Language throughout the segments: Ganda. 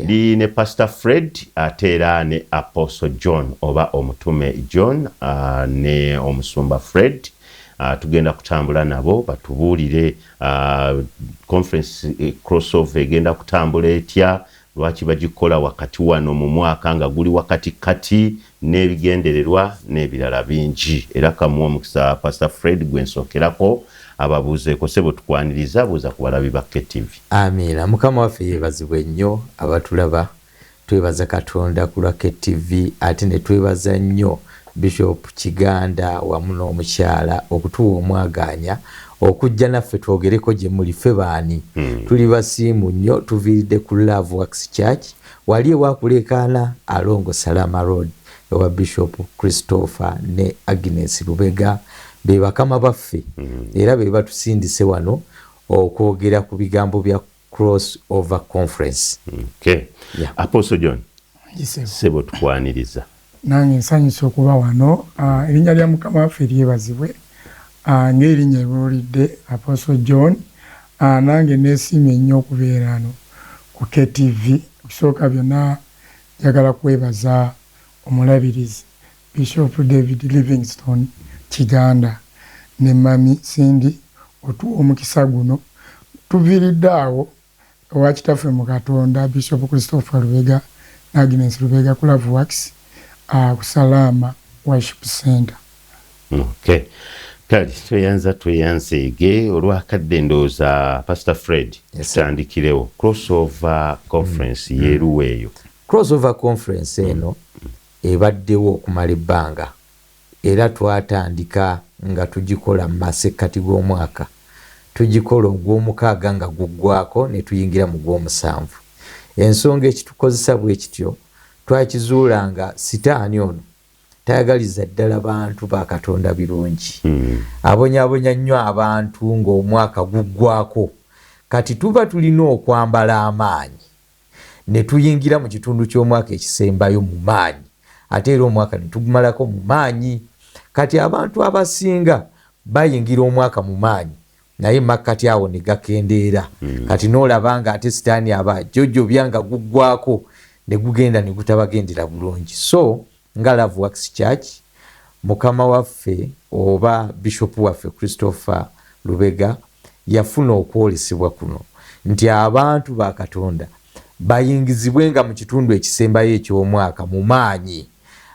Ndi ne Pastor Fred atera ne Apostle John oba omutume John ne omusumba Fred tugenda kutambula nabo batubuulire conference crossover egenda kutambula etya lwaki bagikola wakati wano mu mwaka nga guli wakati kati n'ebigendererwa n'ebirala bingi era kamuwa mukisa Pastor Fred gwensokerako ababuuzeeko sebo tukwaniriza buuza ku balabi ba KTV. Amina. Mukama waffe yeebazibwe nnyo abatulaba twebaza Katonda ku lwa KTV ate ne twebaza nnyo Bishop Kiganda wamu n'omukyala okutuwa omwaganya okujja naffe twogereko gye muli ffe baani tuli basiimu nnyo tuviiridde ku Love Works Church wali ewakulekaana alongo Salama Road ewa Bishop Christopher ne Agnes Lubega be bakama baffe era be batusindise wano okwogera ku bigambo bya crossover conference. Okay. Yeah. Apostle John sebo tukwaniriza nange nsanyusa okuba wano erinnya lya mukama waffe lyebazibwe ng'erinnya ebuulidde Apostle John nange neesiimye nnyo okubeera ano ku KTV. Okusooka byonna njagala kwebaza omulabirizi Bishop David Livingstone Kiganda ne Mami Cindy otuwa omukisa guno tuviiridde awo owa kitaffe mu Katonda Bishop Christopher Lubega ne Agnes Lubega ku Love Works ku Salama Worship Center. Okay. Kali tweyanzeege olwakadde ndowooza Pastor Fred tutandikirewo crossover conference yeeruweeyo. Crossover conference eno ebaddewo okumala ebbanga era twatandika nga tugikola mu masekkati g'omwaka tugikola ogw'omukaaga nga guggwako ne tuyingira mu gw'omusanvu. Ensonga ekitukozesa bwe kityo twakizuula nga sitaani ono tayagaliza ddala bantu ba Katonda birungi abonyaabonya nnyo abantu ng'omwaka guggwako kati tuba tulina okwambala amaanyi ne tuyingira mu kitundu ky'omwaka ekisembayo mu maanyi ate era omwaka ne tugumalako mu maanyi. Kati abantu abasinga bayingira omwaka mu maanyi naye makkati awo ne gakendeera kati n'olaba nga ate sitaani aba jjojjobya nga guggwako ne gugenda ne gutabagendera bulungi. So nga Love Works Church mukama waffe oba Bishop waffe Christopher Lubega yafuna okwolesebwa kuno nti abantu ba Katonda bayingizibwenga mu kitundu ekisembayo eky'omwaka mu maanyi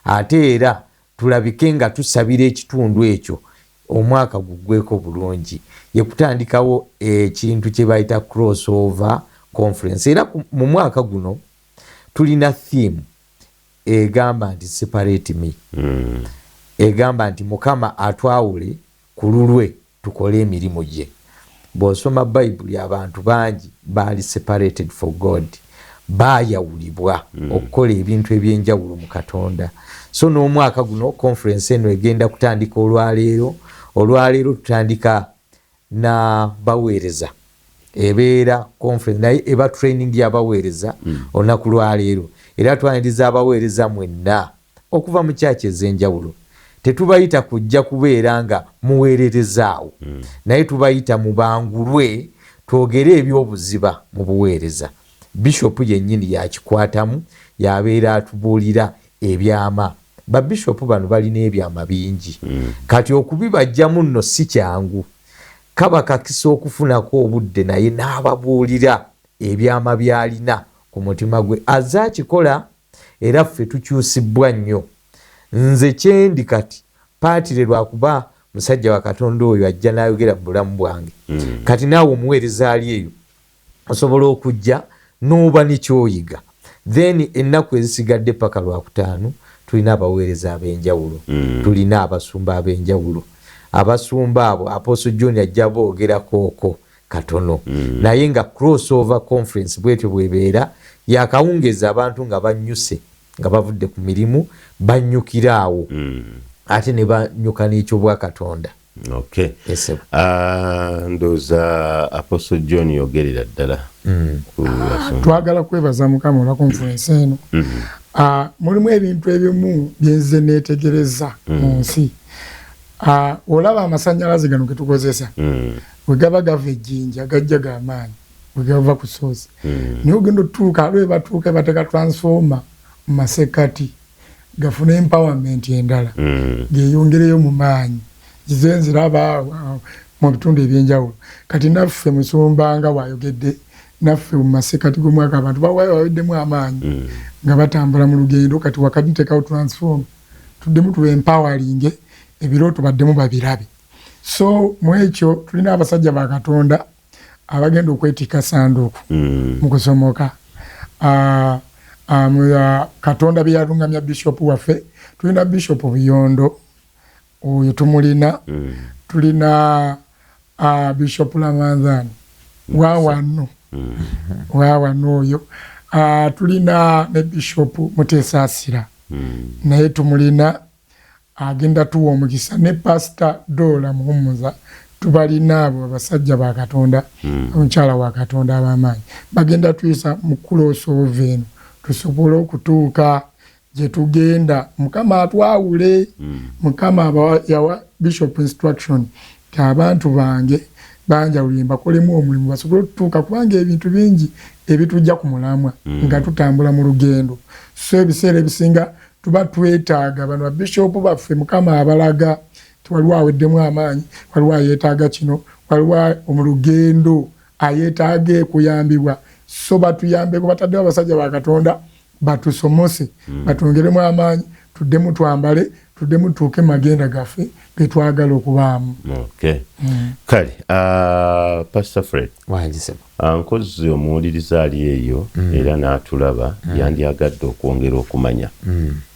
ate era tulabike nga tusabira ekitundu ekyo omwaka guggweko bulungi. Ye kutandikawo ekintu kye bayita crossover conference era mu mwaka guno tulina theme egamba nti separate me egamba nti mukama atwawule ku lulwe tukole emirimu gye. Bw'osoma Bayibuli abantu bangi baali separated for God baayawulibwa okukola ebintu ebyenjawulo mu Katonda. So n'omwaka guno conference eno egenda kutandika olwaleero tutandika na baweereza ebeera conference naye eba training y'abaweereza olunaku lwaleero era twaniriza abaweereza mwenna okuva mu kyaki ez'enjawulo tetubayita kujja kubeera nga muweererezaawo naye tubayita mubangulwe twogere ebyobuziba mu buweereza. Bishop yennyini yakikwatamu yabeera atubuulira ebyama. Babishopu bano balina ebyama bingi kati okubibajjamu nno si kyangu kaba kakisa okufunako obudde naye n'ababuulira ebyama byalina ku mutima gwe azakikola era ffe tukyusibwa nnyo. Nze kyendi kati paatire lwakuba musajja wa Katonda oyo ajja n'ayogera mu bulamu bwange kati naawe omuweereza ali eyo osobola okujja n'oba nekyoyiga then ennaku ezisigadde paka lwakutaano tulina abaweereza ab'enjawulo tulina abasumba ab'enjawulo. Abasumba abo Apostle John ajja boogerako katono naye nga crossover conference bwetyo bwebeera yakawungeza abantu nga banyuse nga bavudde ku mirimu banyukiraawo ate ne banyuka n'ekyobwa Katonda. Okay. Ndoza Apostle John yogerera ddala twagala kwebaza mukama olwa conference eno mulimu ebintu ebimu byenze neetegereza mu nsi. Olaba amasannyalaze gano getukozesa we gaba gava ejjinja gajja g'amaanyi wegava ku source niyo gendo tuka lwe batuka bateka transformer mu masekati gafuna empowerment endala geyongereyo mu maanyi zizenzira aba mu bitundu ebyenjawulo kati naffe Musumbanga wayogedde naffe mu masekati g'omwaka abantu bawayoddemu amaanyi nga batambula mu lugendo kati wakati tekawo transform tuddemu tuba empowering ebirooto baddemu babirabe so mu ekyo tulina abasajja ba Katonda abagenda okwetika sanduuku mu kusomoka Katonda bye yalungamya bishop waffe tulina bishop Buyondo oyo tumulina tulina bishop Lamanzani wawano oyo tulina ne bishop Mutesasira naye tumulina agenda tuwa omukisa ne pastor Dola Muhumuza tubalina abo abasajja ba Katonda omukyala wa Katonda ab'amaanyi bagenda tuyisa mu crossover eno tusobole okutuuka gye tugenda Mukama atwawule Mukama yawa bishop instruction abantu bange banjawulire bakolemu omulimu basobole okutuuka kubanga ebintu bingi ebitujja ku mulamwa nga tutambula mu lugendo so ebiseera ebisinga tuba twetaaga bano bishop baffe Mukama abalaga waliwo aweddemu amaanyi waliwo ayeetaaga kino waliwo omulugendo ayeetaaga kuyambibwa so batuyambeko bataddewo abasajja ba Katonda batusomose batwongeremu amaanyi tuddemu twambale tuddemu tuuke magenda gaffe getwagala okubaamu. Kale Pastor Fred nkozi omuwuliriza ali eyo era n'atulaba yandyagadde okwongera okumanya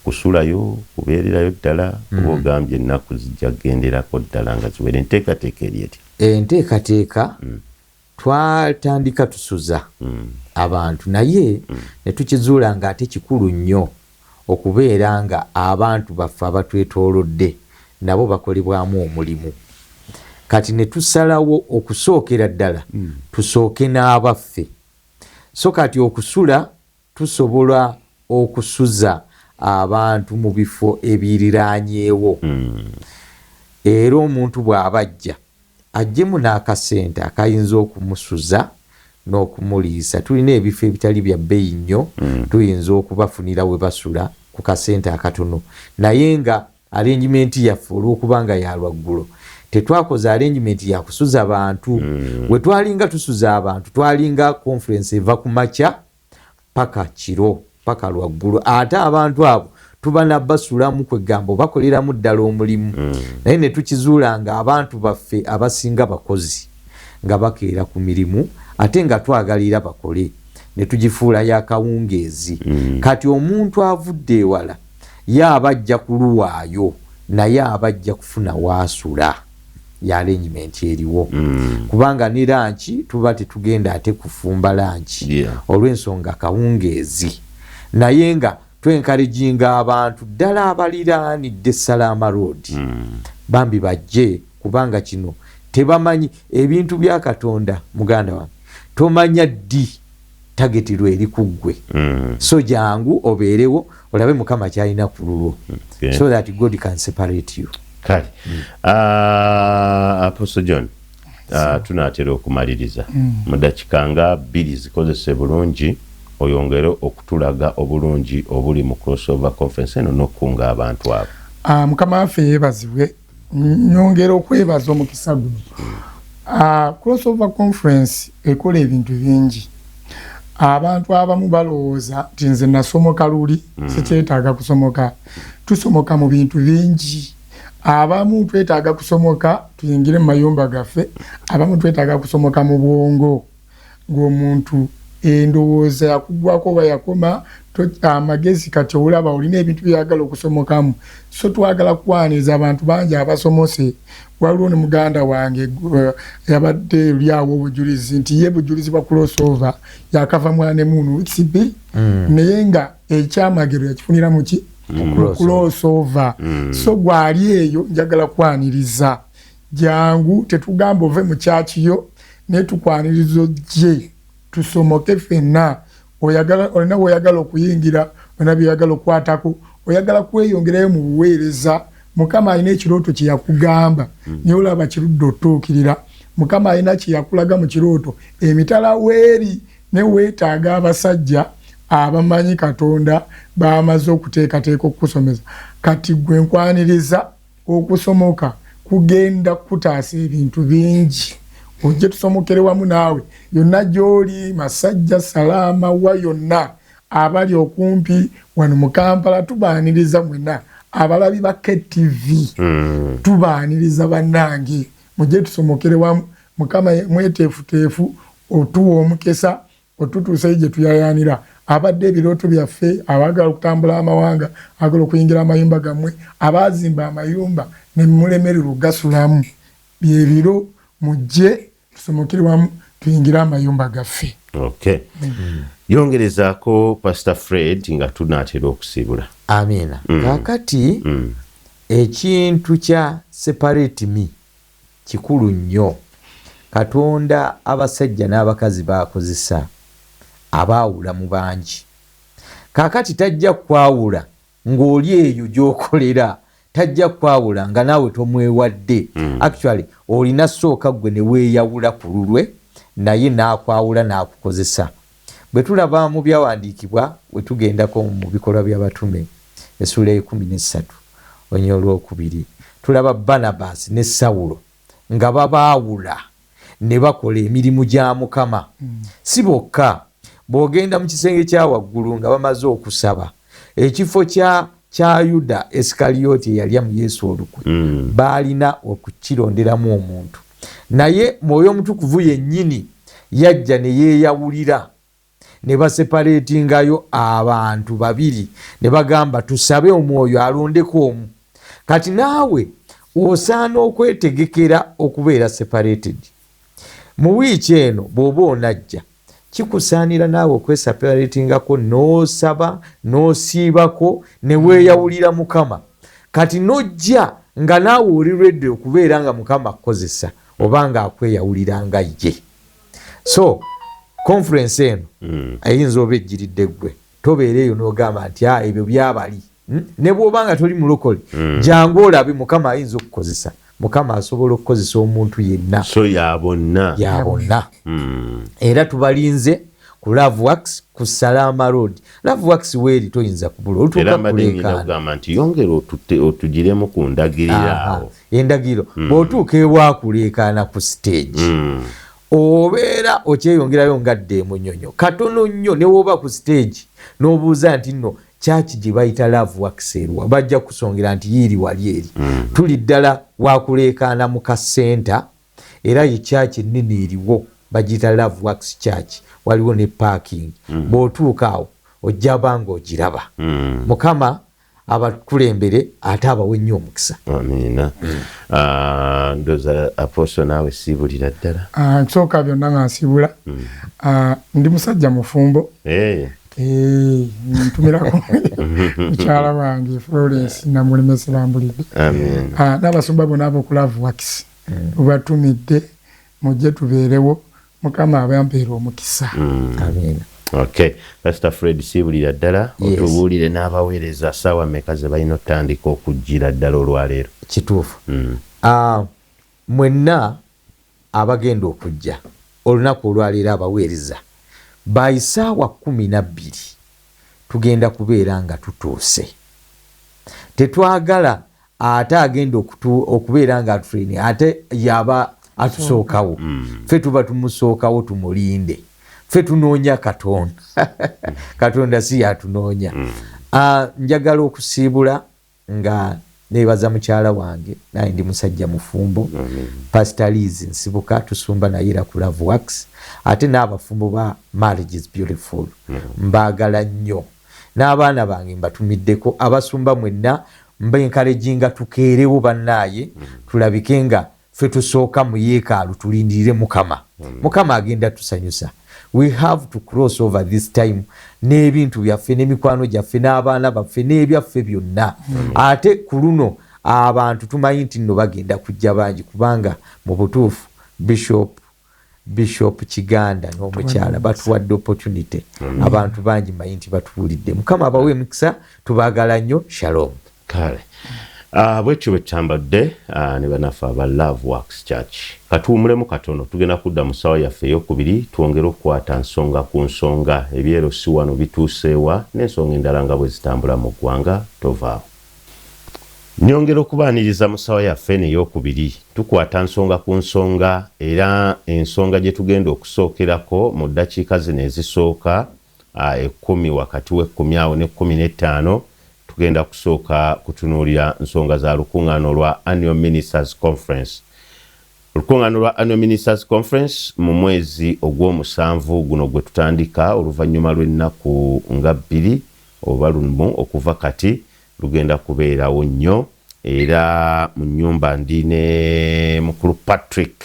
kusulayo kubeererayo ddala kuba ogambye ennaku zijja kugenderako ddala nga ziwere enteekateeka eri eti enteekateeka twatandika tusuza abantu naye ne tukizuula nga ate kikulu nnyo okubeera nga abantu baffe abatwetoolodde nabo bakolebwamu omulimu kati ne tusalawo okusookera ddala tusooke n'abaffe so kati okusula tusobola okusuza abantu mu bifo ebiriraanyeewo era omuntu bw'abajja ajjemu n'akasente akayinza okumusuza n'okumuliisa tulina ebifo ebitali bya bbeeyi nnyo tuyinza okubafunira we basula ku kasente akatono naye nga arrangement yaffe olw'okuba nga ya lwaggulo tetwakoze arrangement ya kusuza abantu we twalinga tusuza abantu twalinga conference eva ku makya paka kiro paka lwaggulo ate abantu abo tuba nabbasulamu kwegamba bakoleramu ddala omulimu naye ne tukizuula nga abantu baffe abasinga bakozi nga bakeera ku mirimu ate nga twagalira bakole ne tugifuula yakawungeezi kati omuntu avudde ewala ye abajja kuluwaayo naye abajja kufuna waasula ya arrangement eriwo kubanga ne lanchi tuba tetugenda ate kufumba lanchi olw'ensonga kawungeezi naye nga twenkarejinga abantu ddala abaliraanidde Salama Road bambi bajje kubanga kino tebamanyi ebintu bya Katonda muganda wange tomanya ddi tageti lweri kuggwe so jangu obeerewo olabe Mukama kyalina ku lulwo so that God can separate you. Kale Apostle John tunaatera okumaliriza mu dakiika nga 2 zikozese bulungi oyongere okutulaga obulungi obuli mu crossover conference eno n'okukunga abantu abo. Mukama waffe yeebazibwe nyongera okwebaza omukisa guno. Crossover conference ekola ebintu bingi. Abantu abamu balowooza nti nze nasomoka luli sikyetaaga kusomoka. Tusomoka mu bintu bingi. Abamu twetaaga kusomoka tuyingire mu mayumba gaffe, abamu twetaaga kusomoka mu bwongo ng'omuntu endowooza yakugwako oba yakoma amagezi kati olaba olina ebintu byagala okusomokamu so twagala kwaniriza abantu bangi abasomose. Waliwo ne muganda wange yabadde lyawo obujulizi nti ye bujulizi bwa crossover yakava mwane munu wiki 2 naye nga ekyamagero yakifunira muki crossover so gwali eyo njagala kwaniriza jangu tetugamba ove mu kyakiyo ne tukwanirizo gye tusomoke ffenna olina oyagala okuyingira olina byeyagala okukwatako oyagala kweyongerayo mu buweereza Mukama alina ekirooto kye yakugamba naye olaba kirudde otuukirira mukama alina kyeyakulaga mu kirooto emitala weeri ne weetaaga abasajja abamanyi katonda bamaze okuteekateeka okusomesa kati gwe nkwaniriza okusomoka kugenda kutaasa ebintu bingi ojje tusomokere wamu naawe yonna gy'oli Masajja Salaama wa yonna abali okumpi wano mu Kampala tubaaniriza mwenna abalabi ba KTV tubaaniriza bannange mujje tusomokere wamu mukama mweteefuteefu otuwa omukisa otutuuseyo gye tuyayaanira abadde ebirooto byaffe abaagala okutambula amawanga agala okuyingira amayumba gammwe abaazimba amayumba ne mulemerera ogasulamu byebiro mujje tusomokere wamu tuyingire amayumba gaffe. Okay. Yongerezaako Pastor Fred nga tunaatera okusiibula. Amina. Kakati ekintu kya separate me kikulu nnyo. Katonda abasajja n'abakazi bakozesa abaawula mu bangi. Kakati tajja kwawula ng'oli eyo gy'okolera, tajja kwawula nga naawe tomwewadde. Actually olina sooka gwe ne weeyawula ku lulwe naye n'akwawula n'akukozesa. Bwe tulaba mu byawandiikibwa we tugendako mu bikolwa by'abatume essula 13 onyo olwokubiri tulaba Barnabas ne Sawulo nga babaawula ne bakola emirimu gya Mukama. Si bokka bw'ogenda mu kisenge kya waggulu nga bamaze okusaba ekifo kya Yuda Isikaliyooti eyalya mu Yesu olukwe baalina okukironderamu omuntu, naye Mwoyo Omutukuvu yennyini yajja ne yeeyawulira ne baseparetingayo abantu babiri ne bagamba tusabe Omwoyo alondeko omu. Kati naawe osaana okwetegekera okubeera separated. Mu wiiki eno bw'oba onajja kikusaanira naawe okweseparatingako n'osaba n'osiibako ne weeyawulira Mukama. Kati nojja nga naawe oli ready okubeera nga Mukama akozesa oba nga akweyawulira nga ye. So conference eno ayinza oba ejjiridde ggwe tobeereeyo n'ogamba nti ebyo byabali ne bw'oba nga toli mulokole jangu olabe Mukama ayinza okukozesa. Mukama asobola okukozesa omuntu yenna. So yabonna Era tubalinze ku Love Works ku Salama Road. Love Works weeri toyinza kubula olutuuka kuleekaana nti yongera otugiremu ku ndagirira awo endagiro bw'otuuka ewakuleekaana ku stage obeera okyeyongerayo ngadde emunyonyo katono nnyo ne woba ku stage n'obuuza nti nno kyaki gye bayita Love Works erwa bajja kusongera nti yiiri wali eri tuli ddala wakuleekaana mu kasenta era ye kyaki ennene eriwo bagiyita Love Works Church waliwo ne parking bw'otuuka awo ojja banga ogiraba. Mukama abakulembere ate abawe nnyo omukisa. Amiina. Ndoza Apostle naawe siibulira ddala. Nsooka byonna nga nsiibula. Ndi musajja mufumbo. Ntumirako mukyala wange Florence Namulemesi bambulidde. N'abasumba bonna ab'oku Love Works tubatumidde mujje tubeerewo Mukama abampeera omukisa. Amiina. Okay. Pastor Fred siibulira ddala otubuulire n'abaweereza ssaawa mmeka ze balina otandika okujjira ddala olwaleero. Kituufu. Mwenna abagenda okujja olunaku olwaleero abaweereza by ssaawa 12 tugenda kubeera nga tutuuse. Tetwagala ate agenda okubeera nga atutraini ate yaba atusookawo. Ffe tuba tumusookawo tumulinde. Ffe tunoonya Katonda. Katonda si yatunoonya. Njagala okusiibula nga neebaza mukyala wange naye ndi musajja mufumbo Pastor Liz Nsibuka tusumba naye ku Love Works ate n'abafumbo ba Marriage is Beautiful mbaagala nnyo n'abaana bange mbatumiddeko abasumba mwenna mbenkalejinga tukeerewo bannaaye tulabike nga ffe tusooka mu yeekaalu tulindirire Mukama. Mukama agenda tusanyusa. We have to cross over this time n'ebintu byaffe n'emikwano gyaffe n'abaana baffe n'ebyaffe byonna. Ate ku luno abantu tumanyi nti nno bagenda kujja bangi kubanga mu butuufu Bishop Kiganda n'omukyala batuwadde opportunity. Abantu bangi manyi nti batuwulidde. Mukama abawe emikisa tubaagala nnyo. Shalom. Kale. Bwekyo bwetambadde ne banafe aba Love Works Church. Katuwumulemu katono tugenda kudda mu ssaawa yaffe ey'okubiri twongere okukwata nsonga ku nsonga ebyero si wano bituuseewa n'ensonga endala nga bwe zitambula mu ggwanga tovaawo. Nyongera okubaaniriza mu ssaawa yaffe ey'okubiri tukwata nsonga ku nsonga era ensonga gye tugenda okusookerako mu ddakiika zino ezisooka 10 wakati w'ekkumi awo n'ekkumi n'ettaano tugenda kusooka kutunuulira nsonga za lukuŋŋaano lwa Annual Ministers Conference. Lukuŋŋaano lwa Annual Ministers Conference mu mwezi ogw'omusanvu guno gwe tutandika oluvannyuma lw'ennaku nga 2 oba lumu okuva kati lugenda kubeerawo nnyo era mu nnyumba ndi ne mukulu Patrick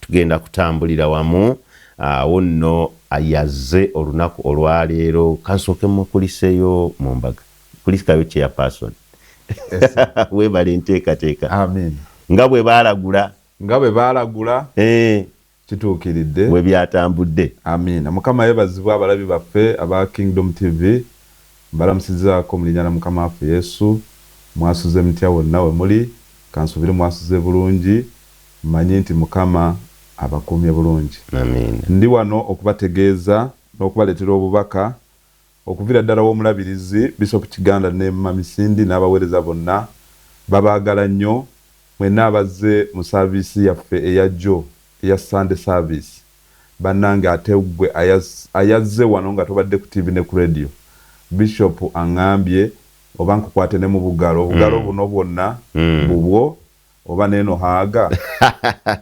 tugenda kutambulira wamu awo nno ayazze olunaku olwaleero kansooke mukuliseeyo mu mbaga kulisikayo chairperson webale nteekateeka amen nga bwe baalagula kituukiridde bwe byatambudde amen mukama yebazibwa abalabi baffe aba Kingdom TV mbalamusizaako mu linnya lya mukama waffe Yesu mwasuze mutya wonna we muli kansubire mwasuze bulungi mmanyi nti mukama abakuumye bulungi amen ndi wano okubategeeza n'okubaleetera obubaka okuvira ddala w'omulabirizi Bishop Kiganda ne Mamisindi n'abaweereza bonna babaagala nnyo mwenna abazze mu saavisi yaffe eyajjo eya Sunday service bannange ate gwe ayazze wano nga tobadde ku TV ne ku radio Bishop aŋŋambye oba nkukwate ne mu bugalo buno bwonna bubwo oba neno haaga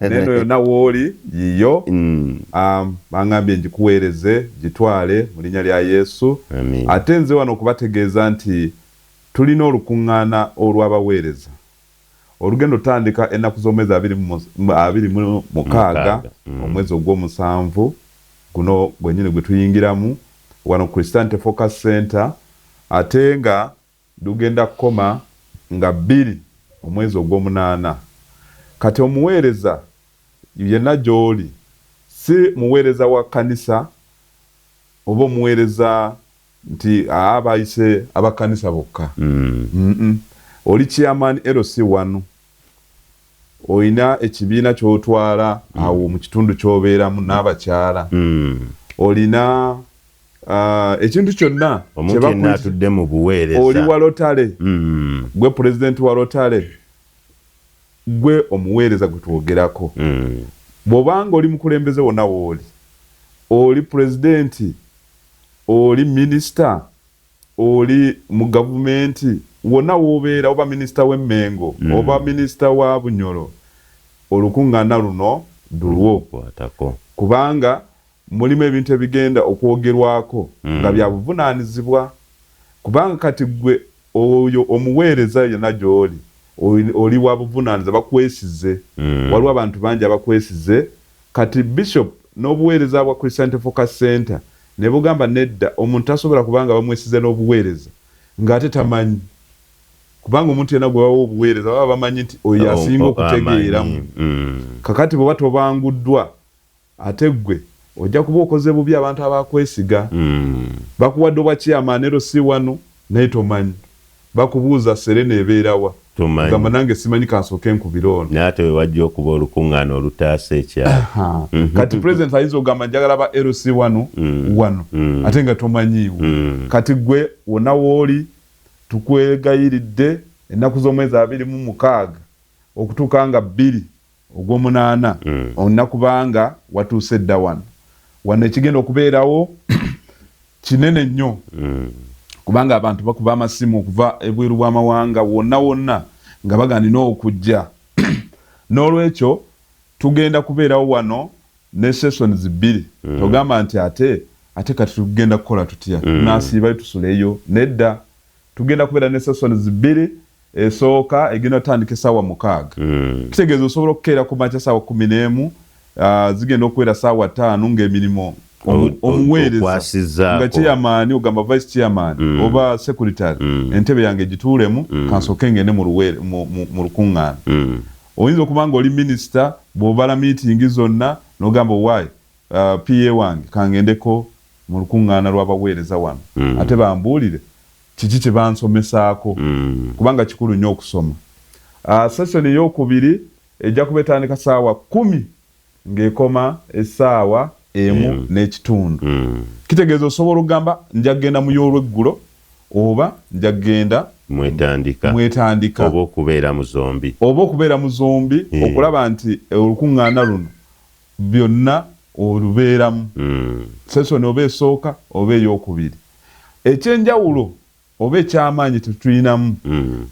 neno yonna wooli yiyo baŋŋambye ngikuweereze gitwale mu linnya lya Yesu ate nze wano okubategeeza nti tulina olukuŋŋaana olw'abaweereza olugendo tandika ennaku z'omwezi 26 omwezi ogw'omusanvu guno gwennyini gwe tuyingiramu wano Christianity Focus Center ate nga lugenda kukoma nga 2 omwezi ogw'omunaana. Kati omuweereza yenna gy'oli si muweereza wa kanisa oba omuweereza nti abayise abakanisa bokka. Oli chairman LC1 oyina ekibiina ky'otwala awo mu kitundu ky'obeeramu n'abakyala olina ekintu kyonna omuntu atudde mu buweereza oli walotale gwe president walotale gwe omuweereza gwe twogerako bw'obanga oli mukulembeze wonna wooli oli president oli minister oli mu gavumenti wonna w'obeera oba minisita w'Emmengo oba minisita wa Bunyoro olukuŋŋaana luno dulwo kubanga mulimu ebintu ebigenda okwogerwako nga bya buvunaanyizibwa kubanga kati gwe oyo omuweereza yenna gy'oli oli wa buvunaanyizibwa bakwesize waliwo abantu bangi abakwesize kati Bishop n'obuweereza bwa Christianity Focus Center ne bugamba nedda omuntu tasobola kubanga bamwesize n'obuweereza ng'ate tamanyi kubanga omuntu yenna gwe bawa obuweereza baba bamanyi nti oyo asinga okutegeeramu kakati bwe batobanguddwa ate gwe ojja kuba okoze bubi abantu abakwesiga bakuwadde obwa chairman LC1 naye tomanyi bakubuuza Serena ebeerawa gamba nange simanyi kansooke nkubira ono naate we wajja okuba olukuŋŋaana olutaasa ekyalo kati president ayinza ogamba njagala ba LC1 wano ate nga tomanyiiwo kati gwe wonna wooli tukwegayiridde ennaku z'omwezi 26 okutuuka nga 2 ogw'omunaana onna kubanga watuuse dda wano ekigenda okubeerawo kinene nnyo kubanga abantu bakuba amasimu okuva ebweru bw'amawanga wonna nga baganina okujja n'olwekyo tugenda kubeerawo wano ne sessions 2 togamba nti ate kati tugenda kukola tutya tunasiibayo tusuleyo nedda tugenda kubeera ne sessions 2 esooka egenda tandika essaawa 6 kitegeeza osobola okukeera ku makya ssaawa 11 zigenda okubeera ssaawa 5 ng'emirimu omuweereza nga chairman ogamba vice chairman oba secretary entebe yange gituulemu kansooke ngende mu lukuŋŋaana oyinza okuba nga oli minisita bw'obala meeting zonna n'ogamba owaayi PA wange kangendeko mu lukuŋŋaana lw'abaweereza wano ate bambuulire kiki kye bansomesaako kubanga kikulu nnyo okusoma Session eyokubiri ejja kubetandika saawa 10 ng'ekoma essaawa 1 n'ekitundu. Kitegeeza osobola okugamba nja kugenda mu y'olweggulo oba nja kugenda mwetandika oba okubeera mu zombi okulaba nti olukuŋŋaana luno byonna olubeeramu. Session oba esooka oba eyokubiri. Ekyenjawulo oba ekyamaanyi tetulinamu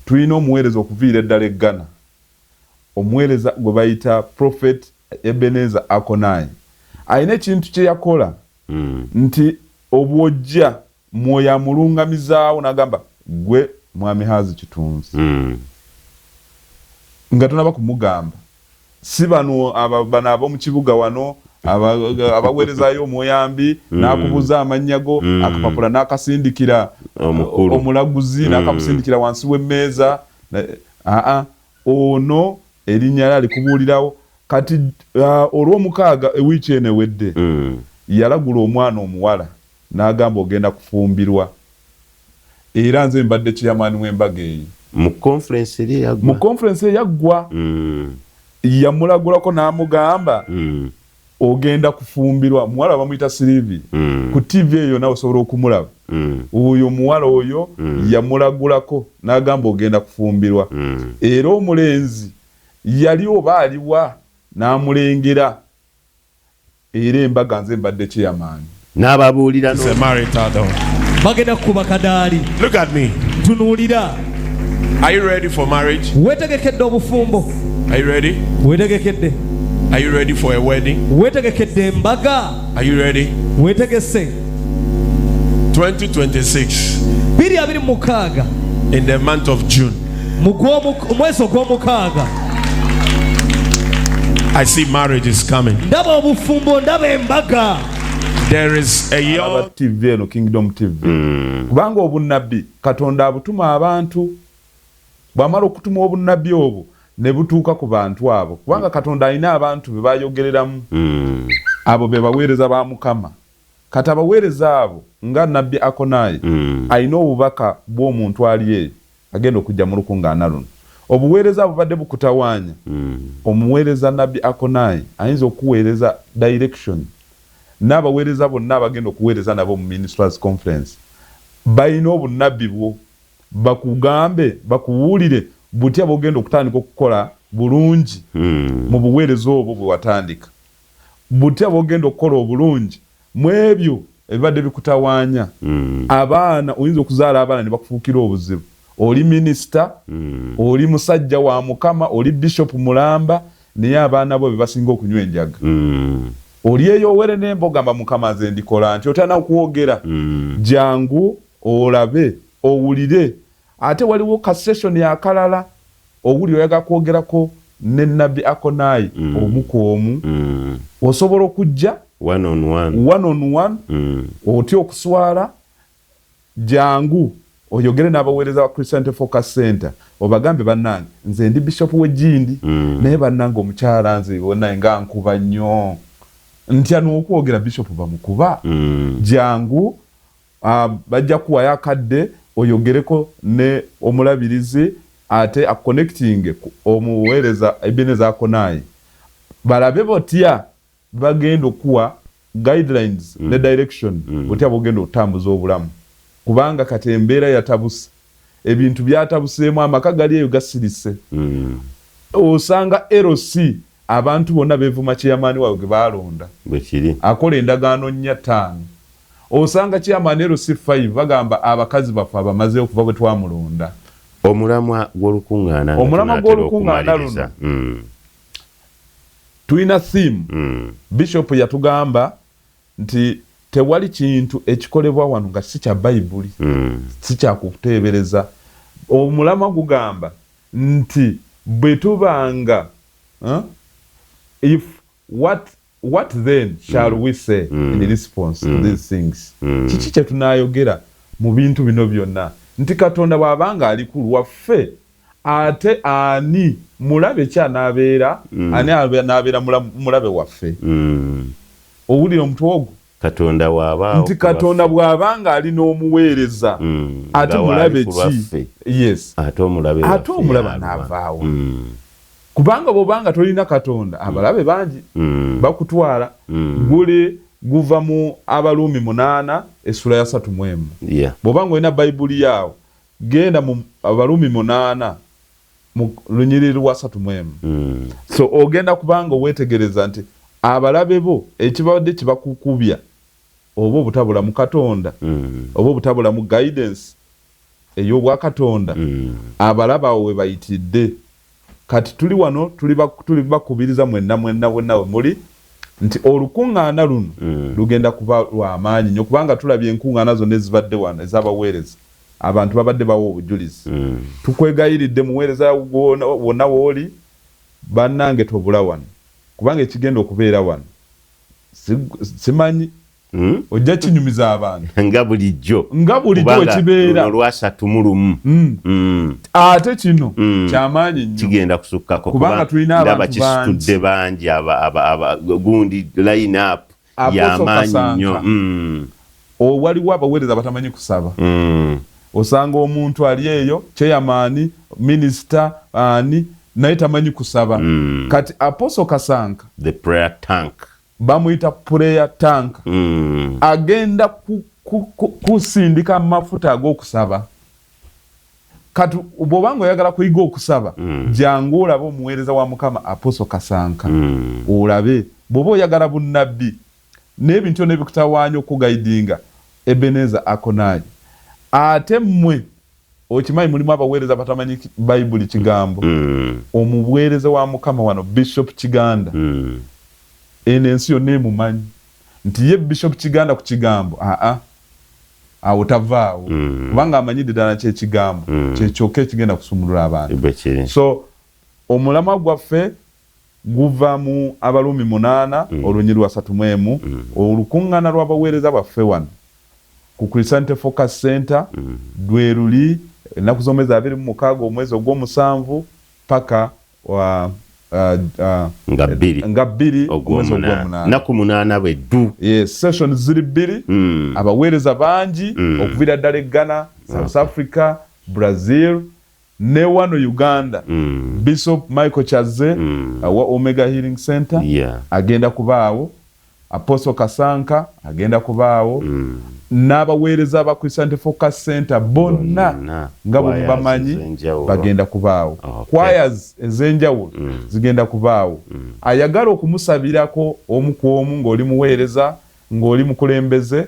tulina omuweereza okuviira eddala eggana, omuweereza gwe bayita Prophet Ebenezer Akonai. Alina ekintu kye yakola nti obwojja mwoyo amulungamizaawo n'agamba gwe mwami Hazi Kitunzi. Nga tonaba kumugamba si bano ab'omu kibuga wano abaweerezaayo omuyambi n'akubuza amannya go akapapula n'akasindikira omulaguzi n'akamusindikira wansi w'emmeeza. Ono erinnya lye alikubuulirawo. Kati olw'omukaaga ewiiki eno ewedde yalagula omwana omuwala n'agamba ogenda kufumbirwa, era nze mbadde chairman w'embaga eyo. Mu conference eyaggwa yamulagulako n'amugamba ogenda kufumbirwa. Muwala bamuyita Sylvie. Ku TV eyo nawe osobola okumulaba. Oyo muwala oyo yamulagulako n'agamba ogenda kufumbirwa. Era omulenzi yali oba aliwa n'amulengera. Era embaga nze mbadde chairman. N'ababuulira bagenda kuba kadaali. Look at me. Tunuulira. Are you ready for marriage? Weetegekedde obufumbo. Are you ready? Weetegekedde. Are you ready for a wedding? Weetegekedde embaga. Are you ready? Weetegese. 2026. 2026. In the month of June. Mwezi ogw'omukaaga. I see marriage is coming. Ndaba obufumbo, ndaba embaga. There is a young TV eno Kingdom TV. Kubanga obunnabbi Katonda abutuma abantu. Bw'amala okutuma obunnabbi obwo ne butuuka ku bantu abo. Kubanga Katonda alina abantu be bayogereramu. Abo be baweereza ba Mukama. Kati abaweereza abo nga Nabbi Akonai alina obubaka bw'omuntu ali eyo agenda okujja mu lukuŋŋaana luno. Obuweereza bubadde bukutawaanya. Omuweereza Nabbi Akonai ayinza okuweereza direction. N'abaweereza bonna abagenda okuweereza nabo mu Ministers Conference balina obunnabbi bwo bakugambe bakuwulire butya bwogenda okutandika okukola bulungi mu buweereza obwo bwe watandika, butya bwogenda okukola obulungi mu ebyo ebibadde bikutawaanya. Abaana oyinza okuzaala abaana ne bakufuukira obuzibu. Oli minisita, oli musajja wa Mukama, oli bishop mulamba, naye abaana bo be basinga okunywa enjaga. Oli eyo owere n'embogamba Mukama ze ndikola nti otana okuwogera. Jangu olabe owulire. Ate waliwo ka session yakalala owuli oyaga kwogerako ne Nabbi Akonai omu ku omu. Osobola okujja one on one. Otya okuswala. Jangu oyogere n'abaweereza wa Christian Focus Center obagambe bannange nze ndi bishop w'Egindi naye bannange omukyala nze wonna nga nkuba nnyo ntya n'okwogera bishop bamukuba. Jangu bajja kuwayo akadde oyogereko ne omulabirizi ate aconnecting omuweereza Ebenezer Akonai balabe botya bagenda okuwa guidelines ne direction botya bogenda okutambuza obulamu. Kubanga kati embeera yatabuse, ebintu byatabuseemu, amaka gali eyo gasirise. Osanga LC abantu bonna beevuma chairman waabwe gwe baalonda akola endagaano 4-5. Osanga chairman LC 5 bagamba abakazi bafe abamaze okuva bwe twamulonda. Omulamwa gw'olukuŋŋaana luno tulina theme. Bishop yatugamba nti tewali kintu ekikolebwa wano nga si kya Bayibuli, si kya kuteebereza. Omulamwa gugamba nti bwe tubanga if what then shall we say in response to these things. Kiki kye tunaayogera mu bintu bino byonna nti Katonda bw'abanga ali ku lwaffe ate ani mulabe kyanabeera ani anabeera mulabe waffe. Owulira omutwe ogwo Katonda wabaawo nti Katonda bw'abanga alina omuweereza ate mulabe ki? Yes, ate omulabe n'avaawo. Kubanga bw'obanga tolina Katonda abalabe bangi bakutwala. Gule guva mu Abaluumi 8 essula ya 31. Bw'obanga olina Bayibuli yaawo genda mu Abaluumi 8 mu lunyiriri lwa 31. So ogenda kubanga weetegereza nti abalabe bo ekibadde kibakukubya oba obutabula mu Katonda oba obutabula mu guidance ey'obwa Katonda abalaba we bayitidde. Kati tuli wano tuli bakubiriza mwenna we muli nti olukuŋŋaana luno lugenda kuba lw'amaanyi nnyo kubanga tulabye enkuŋŋaana zonna ezibadde wano ez'abaweereza abantu babadde bawa obujulizi. Tukwegayiridde muweereza wonna wooli bannange tobula wano kubanga ekigenda okubeera wano simanyi ojja kinyumiza abantu nga bulijjo ekibeera olw'asatumulimu ate kino kyamaanyi nnyo kigenda kusukkako kubanga tulina abantu kisitudde bangi gundi line up y'amaanyi nnyo. Waliwo abaweereza batamanyi kusaba. Osanga omuntu ali eyo chairman minisita ani naye tamanyi kusaba. Kati Apostle Kasanka the prayer tank bamuyita prayer tank agenda kusindika amafuta ag'okusaba. Kati bw'obanga oyagala kuyiga okusaba jangu olabe omuweereza wa Mukama Apostle Kasanka olabe. Bw'oba oyagala bunnabbi n'ebintu n'ebikutawaanya okugaidinga Ebenezer Akonayi. Ate mmwe okimanyi mulimu abaweereza batamanyi Bayibuli kigambo. Omuweereza wa Mukama wano Bishop Kiganda eno ensi yonna emumanyi nti ye Bishop Kiganda ku kigambo awo tavaawo kubanga amanyidde ddala kyekigambo kyekyokka ekigenda kusumulula abantu. So omulamwa gwaffe guva mu Abaluumi 8 olunyiriri lwa 31 olukuŋŋaana lw'abaweereza baffe wano ku Christianity Focus Center lwe luli ennaku z'omwezi 26 omwezi ogw'omusanvu paka wa nga bbiri omwezi ogw'omunaana naku 8 bweddu. Session ziri 2 abaweereza bangi okuviira ddala Ghana, South Africa, Brazil ne wano Uganda. Bishop Michael Chaze wa Omega Healing Center agenda kubaawo. Apostle Kasanka agenda kubaawo. N'abaweereza aba Christianity Focus Center bonna nga bwe bamanyi bagenda kubaawo. Choirs ez'enjawulo zigenda kubaawo. Ayagala okumusabirako omu ku omu ng'oli muweereza ng'oli mukulembeze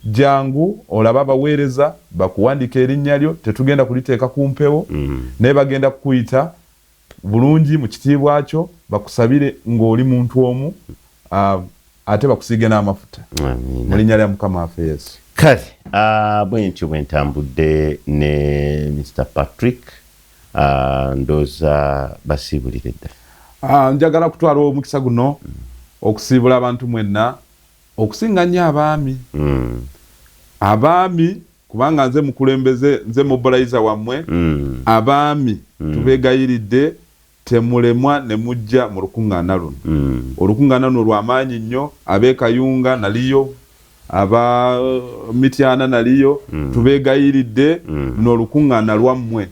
jangu olaba abaweereza bakuwandika erinnya lyo tetugenda kuliteeka ku mpewo naye bagenda kukuyita bulungi mu kitiibwa kyo bakusabire ng'oli muntu omu ate bakusiige n'amafuta mu linnya lya Mukama waffe Yesu. Kale bwentyo bwe ntambudde ne Mr. Patrick ndooza basiibulire ddala. Njagala kutwala omukisa guno okusiibula abantu mwenna okusinga nnyo abaami kubanga nze mukulembeze nze mobilizer wammwe abaami tubeegayiridde temulemwa ne mujja mu lukuŋŋaana luno. Olukuŋŋaana luno lw'amaanyi nnyo. Ab'e Kayunga naliyo, aba Mityana naliyo. Tubeegayiridde luno olukuŋŋaana lwammwe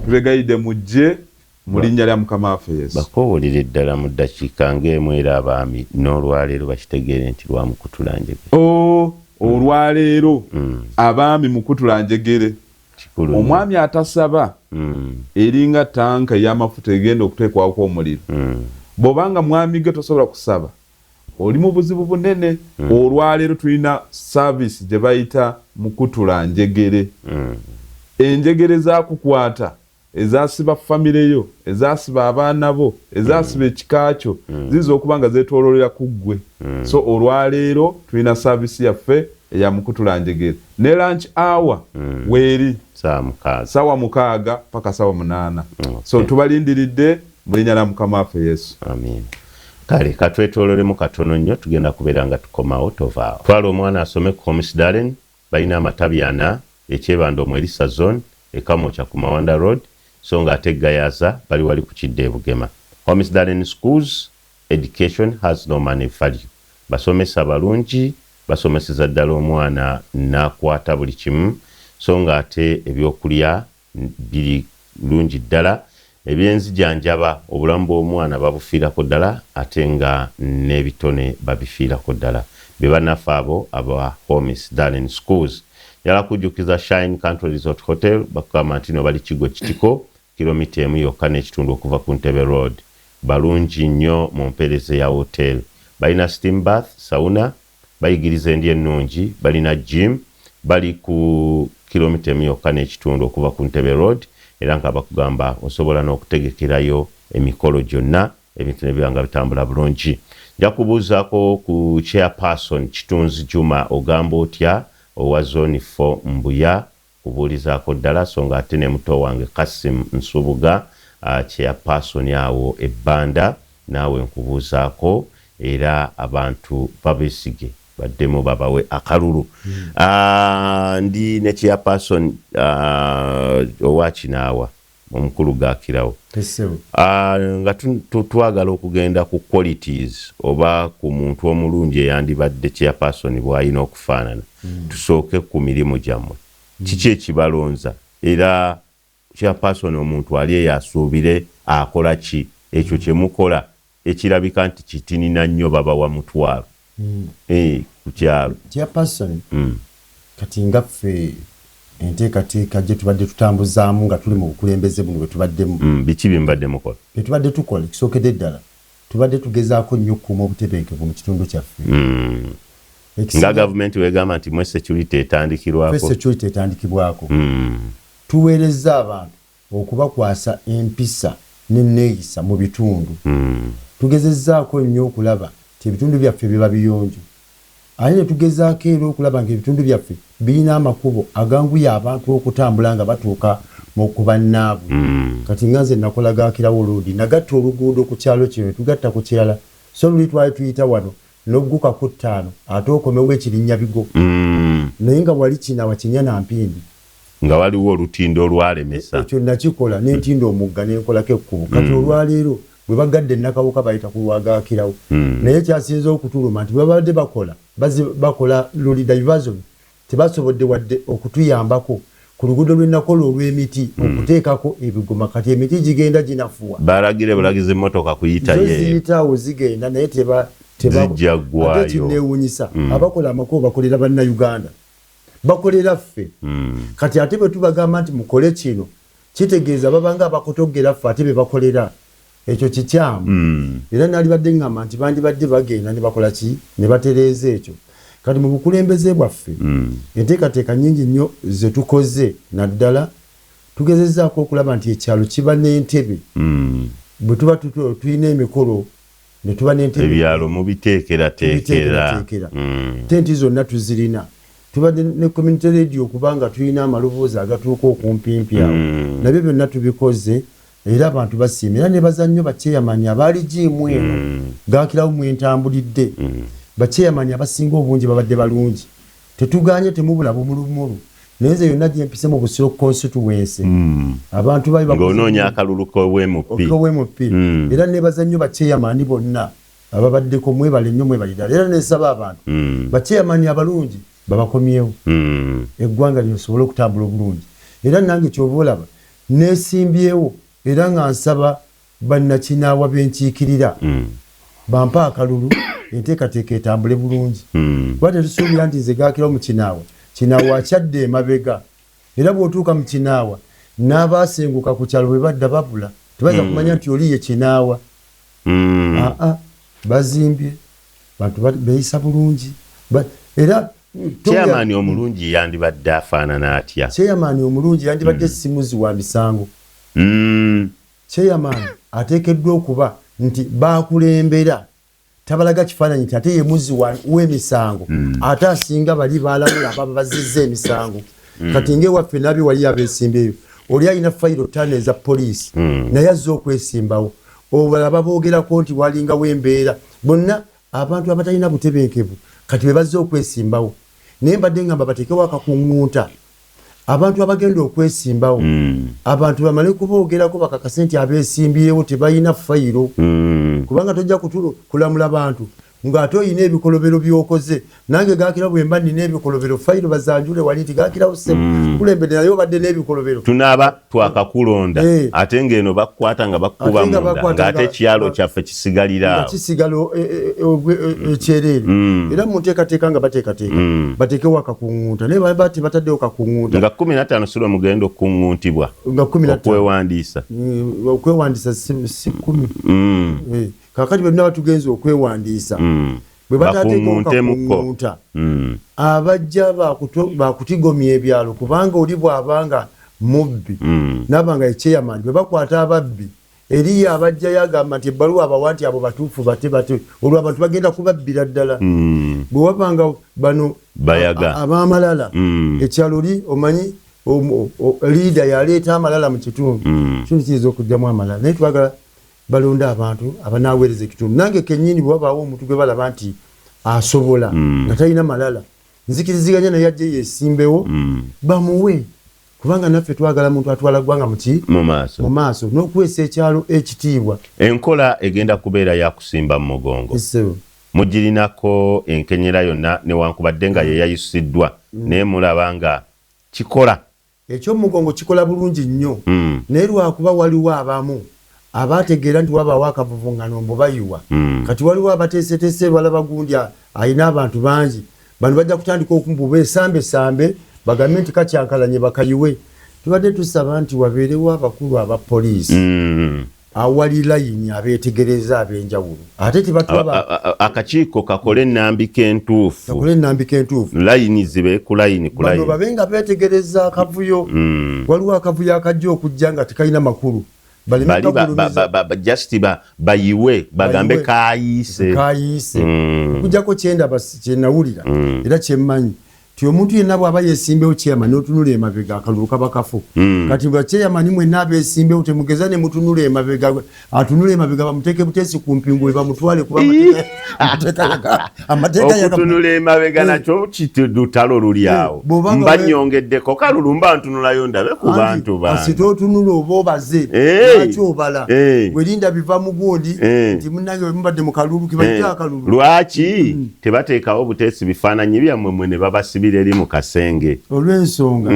tubeegayiridde mujje mu linnya lya Mukama waffe Yesu. Bakoowolere ddala mu ddakiika ng'emu era abaami n'olwaleero bakitegeere nti lwamukutulanjegere. Olwaleero abaami mukutulanjegere. Omwami atasaba eringa tanka ey'amafuta egenda okuteekwako omuliro. Bw'obanga mwami ge tosobola kusaba oli mu buzibu bunene. Olwaleero tulina service gye bayita mukutulanjegere. Enjegere zakukwata ezasiba famire yo, ezasiba abaana bo, ezasiba ekika kyo ziza okuba nga zeetooloolera ku ggwe. So olwaleero tulina service yaffe eya mukutulanjegere ne lunch hour weeri saawa 6 paka saawa 8. So tubalindiridde mu linnya lya Mukama waffe Yesu. Amen. Kale katwetoololemu katono nnyo tugenda kubeera nga tukomawo tovaawo. Twala omwana asome ku Homes Darren balina amatabi 4 ekyebanda omwerisa zone ekamokya ku Mawanda Road so nga ate Gayaza bali wali ku Kidde Bugema. Homes Darren Schools education has no money value. Basomesa balungi basomeseza ddala omwana n'akwata buli kimu so ng'ate ebyokulya biri lungi ddala ebyenzijanjaba obulamu bw'omwana babufiirako ddala ate nga n'ebitone babifiirako ddala be bannaffe abo aba Homes Darling Schools yala kujjukiza Shine Country Resort Hotel bakugamba nti no bali Kigo Kitiko kilomita emu yokka n'ekitundu okuva ku Ntebe Road balungi nnyo mu mpeereza ya hotel balina steam bath sauna bayigiriza endi ennungi balina gym bali ku kilomita emu yokka n'ekitundu okuva ku Ntebe Road era nga bakugamba osobola n'okutegekerayo emikolo gyonna ebintu nebibanga bitambula bulungi nja kubuuzaako ku chairperson Kitunzi Juma ogamba otya owa zone 4 Mbuya kubuulizaako ddala so nga ate ne muto wange Kasim Nsubuga chairperson awo ebbanda naawe nkubuuzaako era abantu babesige baddemu babawe akalulu ndi ne chairperson owa Kinaawa omukulu Gakirawo nga twagala okugenda ku qualities oba ku muntu omulungi eyandibadde chairperson bw'alina okufaanana tusooke ku mirimu gyammwe kiki ekibalonza era chairperson omuntu ali eyo asuubire akola ki ekyo kye mukola ekirabika nti kitinina nnyo baba wa mutwalo ku kyalo chairperson kati nga ffe enteekateeka gye tubadde tutambuzaamu nga tuli mu bukulembeze buno bwe tubaddemu biki bye mbadde mukola bye tubadde tukola ekisookedde ddala tubadde tugezaako nnyo okukuuma obutebenkevu mu kitundu kyaffe nga gavumenti wegamba nti mwe security etandikirwako security etandikibwako tuweereza abantu okubakwasa empisa n'enneeyisa mu bitundu tugezezzaako nnyo okulaba nti ebitundu byaffe biba biyonjo ate ne tugezaako era okulaba ng'ebitundu byaffe birina amakubo aganguya abantu okutambula nga batuuka mu kubannaavu kati nga nze nakola Gakirawo oluudi nagatta oluguudo ku kyalo kino tugatta ku kirala so luli twali tuyita wano n'ogguka ku 5 ate okomewo ekirinnya bigo naye nga wali Kinaawa Kinyana Mpindi nga waliwo olutindo olwalemesa ekyo nakikola n'entindo omugga n'enkolako ekkubo kati olwaleero bwe bagadde Nakawuka bayita ku lwa Gakirawo naye kyasinza okutuluma nti babadde bakola luli diversion tebasobodde wadde okutuyambako ku luguudo lw'ennakola olw'emiti okuteekako ebigoma kati emiti gigenda ginafuwa balagire bulagiza emmotoka kuyitayo ziyitaawo zigenda naye zijja ggwayo ate kinneewuunyisa abakola amakubo bakolera bannayuganda bakolera ffe kati ate bwe tubagamba nti mukole kino kitegeeza babanga abakotogera ffe ate be bakolera ekyo kikyamu era nali badde ngamba nti bandibadde bagenda ne bakola ki ne batereeza ekyo kati mu bukulembeze bwaffe enteekateeka nnyingi nnyo ze tukoze naddala tugezezzaako okulaba nti ekyalo kiba n'entebe bwe tuba tulina emikolo ne tuba n'entebe ebyalo mubiteekerateekera tenti zonna tuzirina tubadde ne community radio kubanga tulina amaloboozi agatuuka okumpimpi awo nabyo byonna tubikoze era abantu basiima era ne baza nnyo bakyeyamani abaali jiimu eno Gakirawo mwentambulidde bakyeyamani abasinga obungi babadde balungi tetuganye temubula bumulumulu naye nze yonna gyempise mu Busiro constituency abantu bali ng'onoonya akalulu k'owemuppi era ne baza nnyo bakyeyamani bonna ababaddeko mwebale nnyo mwebalidala era nesaba abantu bakyeyamani abalungi babakomyewo eggwanga lyosobole okutambula obulungi era nange kyova olaba nesimbyewo era nga nsaba bannakinaawa benkiikirira bampa akalulu enteekateeka etambule bulungi kuba tetusuubira nti nze Gakirawo mu Kinaawa akyadde emabega era bw'otuuka mu Kinaawa n'abaasenguka ku kyalo bwe badda babula tebayinza kumanya nti oli ye Kinaawa bazimbye bantu beeyisa bulungi era chairman omulungi yandibadde afaanana atya chairman omulungi yandibadde simuzi wa misango chairman ateekeddwa okuba nti bakulembera tabalaga kifaananyi nti ate ye muzi w'emisango ate asinga bali baalabula ababa bazizza emisango kati ng'ewaffe nabi wali abeesimbaeyo oli alina fayiro 5 eza poliisi naye azze okwesimbawo obalaba boogerako nti walingawo embeera bonna abantu abatalina butebenkevu kati be bazze okwesimbawo naye mbadde ngamba bateekewo akakuŋŋunta abantu abagenda okwesimbawo abantu bamale kuboogerako bakakase nti abeesimbyewo tebalina fayiro kubanga tojja kulamula bantu ng'ate oyina ebikolobero by'okoze nange gaakira bwe mba nina ebikolobero fayiro bazanjule wali nti gaakirawo ssebo kulembedde naye obadde n'ebikolobero tunaaba twakakulonda ate ng'eno bakukwata nga bakukuba munda ng'ate ekyalo kyaffe kisigalira nga kisigala ekyereere era mu nteekateeka nga bateekateeka bateekewo akakuŋŋunta naye baba tebataddewo kakuŋŋunta nga 15 sula mugenda okuŋŋuntibwa nga 15 okwewandiisa okwewandiisa si 10 kakati bwe tunaba tugenza okwewandiisa bwe batateekawo kakuŋŋunta abajja bakutigomya ebyalo kubanga oli bw'abanga mubbi n'abanga ekyeyamani bwe bakwata ababbi eriyo abajjayo agamba nti ebbaluwa abawa nti abo batuufu bate olwo abantu bagenda kubabbira ddala bwe wabanga bano bayaga ab'amalala ekyalo li omanyi liida yaleeta amalala mu kitundu kitundu kiyinza okugyamu amalala naye twagala balonda abantu abanaaweereza ekitundu nange kennyini bwe wabaawo omuntu gwe balaba nti asobola nga talina malala nzikiriziganya naye ajje yeesimbewo bamuwe kubanga naffe twagala muntu atwala ggwanga mu maaso n'okuweesa ekyalo ekitiibwa enkola egenda kubeera yakusimba mu mugongo mugirinako enkenyera yonna newankubadde nga yeyayisiddwa naye mulaba nga kikola ekyomugongo kikola bulungi nnyo naye lwakuba waliwo abamu abategeera nti wabaawo akavuvuŋŋano mbu bayiwa kati waliwo abateeseteese balaba gundi ayina abantu bangi bano bajja kutandika okumbu beesambesambe bagambe nti kakyankalanye bakayiwe tubadde tusaba nti wabeerewo abakulu aba poliisi awali layini abeetegereza ab'enjawulo ate tebatwaba akakiiko kakole ennambika entuufu layini zibe ku layini bano babe nga beetegereza akavuyo waliwo akavuyo akajja okujja nga tekalina makulu just bayiwe bagambe kayiise okujjako kyendaba kyenawulira era kyemmanyi ti omuntu yenna bw'aba yeesimbewo kyeyama n'otunula emabega akalulu kaba kafu kati bwa kyeyamani mwenna abeesimbewo temugeza ne mutunula emabega atunula emabega bamuteeke buteesi ku mpingu bamutwale kuba amateeka okutunula emabega nakyo kitutalo luli awo mbanyongeddeko kalulu mba ntunulayo ndabe ku bantu asite otunula oba obaze lwaki obala werinda biva mu gundi nti munnange mubadde mu kalulu kibayita akalulu lwaki tebateekawo buteesi bifaananyi byammwe mwe ne babasiba eri mu kasenge olw'ensonga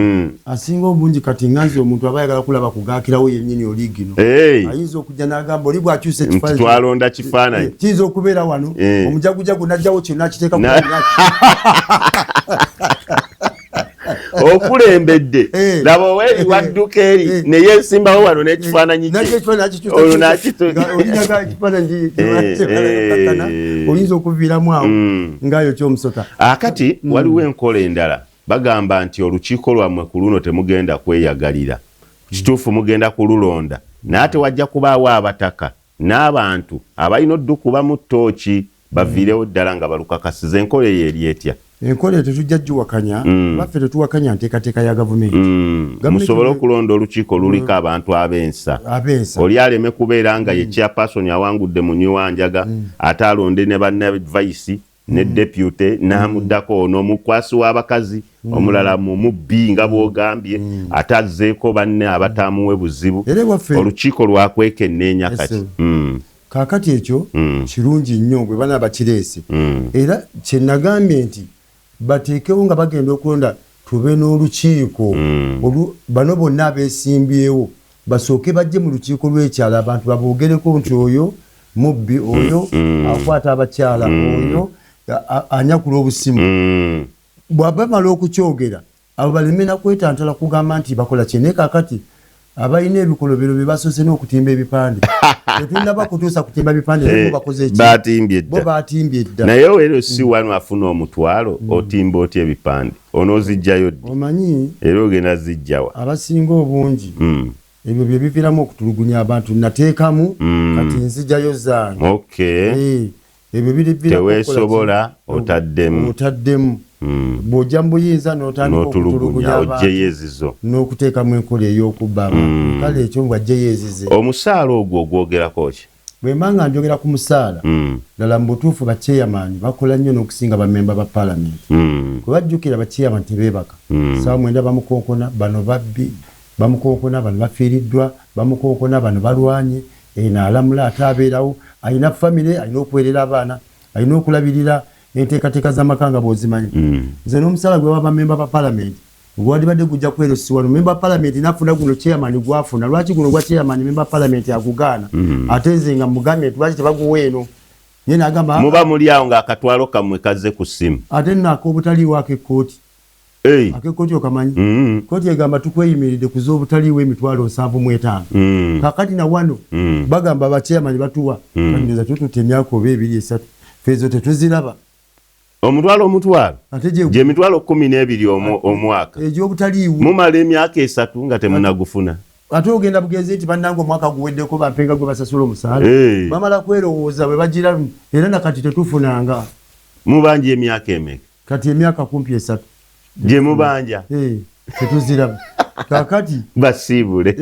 asinga obungi kati nganzi omuntu aba ayagala kulaba kugaakirawo yennyini oligino ayinza okujja n'agamba oli bw'akyusa ekifaananyi twalonda kifaananyi kiyinza okubeera wano omujagujagu n'ajjawo kino n'akiteeka okulembedde laba oweeri wadduka eri neyeesimbawo wano n'ekifaananyi oyinza okuviiramu awo ngaayo ky'omusota akati waliwo enkola endala bagamba nti olukiiko lwammwe ku luno temugenda kweyagalira kituufu mugenda kululonda naye ate wajja kubaawo abataka n'abantu abalina oddukuba mu ttooki baviirewo ddala nga balukakasiza enkola eyo eri etya enkola tetujja giwakanya baffe tetuwakanya nteekateeka ya gavumenti musobole okulonda olukiiko luliko abantu ab'ensa oli aleme kubeera nga ye chairperson awangudde mu Nyiwanjaga ate alonde ne bannavayisi ne depute n'amuddako n'omukwasi w'abakazi omulala mu mubbi nga bw'ogambye ate azzeeko banne abataamuwe buzibu olukiiko lwakwekenneenya kati kaakati ekyo kirungi nnyo bwe bana bakireese era kye nagambye nti bateekewo nga bagenda okulonda tube n'olukiiko bano bonna abeesimbyewo basooke bajje mu lukiiko lw'ekyalo abantu baboogereko nti oyo mubbi oyo akwata abakyala oyo anyakula obusimu bw'abamala okukyogera abo baleme nakwetantala kugamba nti bakola kyene kaakati abalina ebikolobero bye basoose n'okutimba ebipande tetundaba kutuusa kutimba bipande naye bakoze eki bo batimbye dda naye ero si wano afuna omutwalo otimba otya ebipande onoozijjayo ddi omanyi era ogenda zijjawa abasinga obungi ebyo bye biviiramu okutulugunya abantu nateekamu kati nzijjayo zange ebyo teweesobola otaddemu bw'ojja mu buyinza n'otandika okutulugunya abantu n'okuteekamu enkola ey'okubba abantu kale ekyo bw'ajjeyo omusaala ogwo ogwogerako ki bwe mba nga njogera ku musaala ddala mu butuufu bakyeyamaani bakola nnyo n'okusinga bamemba ba paalamenti kwe bajjukira bakyeyamaani tebeebaka saawa mwenda bamukonkona bano babbi bamukonkona bano bafiiriddwa bamukonkona bano balwanye n'alamula ate abeerawo alina famire alina okuweerera abaana alina okulabirira enteekateeka z'amakanga bw'ozimanyi nze n'omusala gwe waba memba ba palamenti gwandibadde gujja kwerosibwa no memba palamenti nafuna guno chairman gwafuna lwaki guno gwa chairman memba palamenti agugaana ate nze nga mugambye lwaki tebaguwa eno ye n'agamba muba muli awo ng'akatwalo kammwe kazze ku ssimu ate nno ak'obutaliiwo ak'ekkooti ak'ekkooti okamanyi kkooti egamba tukweyimiridde ku z'obutaliiwo emitwalo 75 kakati na wano bagamba bachairman batuwa kaneza tututte emyaka oba 2-3 feezo tetuziraba omutwalo gye mitwalo 12 omwaka egy'obutaliiwo mumala emyaka 3 nga temunagufuna ate ogenda bugenzi nti bannange omwaka guweddeko bampenga gwe basasula omusaala bamala kwerowooza bwe bagira era nakati tetufunanga mubanja emyaka emeka kati emyaka 3 gye mubanja tetuziraba kakati basiibule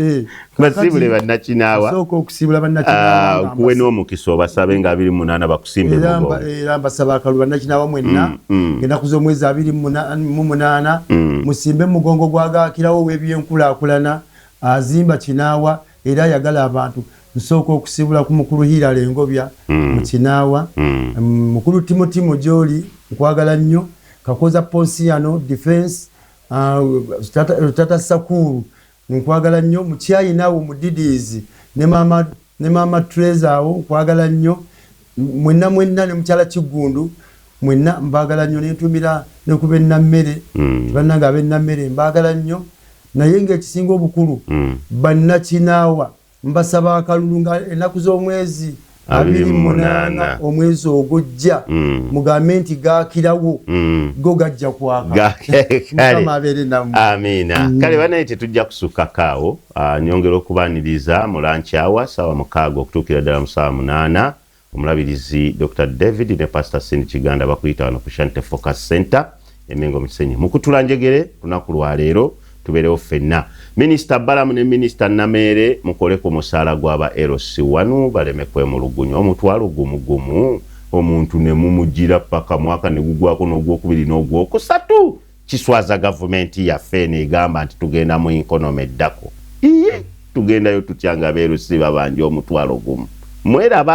bannakinaawa sooka okusiibula bannakinaawa kuwe n'omukisa obasabe nga 28 bakusimbe mugongo era mbasaba akalulu bannakinaawa mwenna ennaku z'omwezi 28 musimbe mugongo gwagaakirawo w'ebyenkulaakulana azimba kinaawa era ayagala abantu nsooka okusiibula ku mukulu Hillary Engobya mu kinaawa mukulu Timotimo gy'oli nkwagala nnyo Kakoza Ponsiano Defense Tata Sakuru nkwagala nnyo mukyayi naawe mudidizi ne mama Treza awo nkwagala nnyo mwenna ne mukyala Kigundu mwenna mbagala nnyo nentumira ne kuba ennammere bannanga ab'ennammere mbagala nnyo naye ng'ekisinga obukulu bannakinaawa mbasaba akalulu nga ennaku z'omwezi 28 omwezi ogujja mugambe nti gaakirawo go gajja kwaka mukama abeere nammwe amiina kale banaye tetujja kusukkakaawo nyongera okubaaniriza mu lankyawa saawa 6 okutuukira ddala mu saawa 8 omulabirizi Dr. David ne Pastor Cindy Kiganda bakuyita wano ku Shante Focus Center emengo mu Kisenyi mu kutula njegere lunaku lwa leero tubeerewo ffenna Minisita Balamu ne Minisita Namere mukole ku musaala gw'aba LC1 baleme kwemulugunya omutwalo gumu omuntu ne mumugira paka mwaka ne gugwako n'ogwokubiri n'ogwokusatu kiswaza gavumenti yaffe n'egamba nti tugenda mu economy eddako iye tugendayo tutya nga LC babanja omutwalo gumu mweraba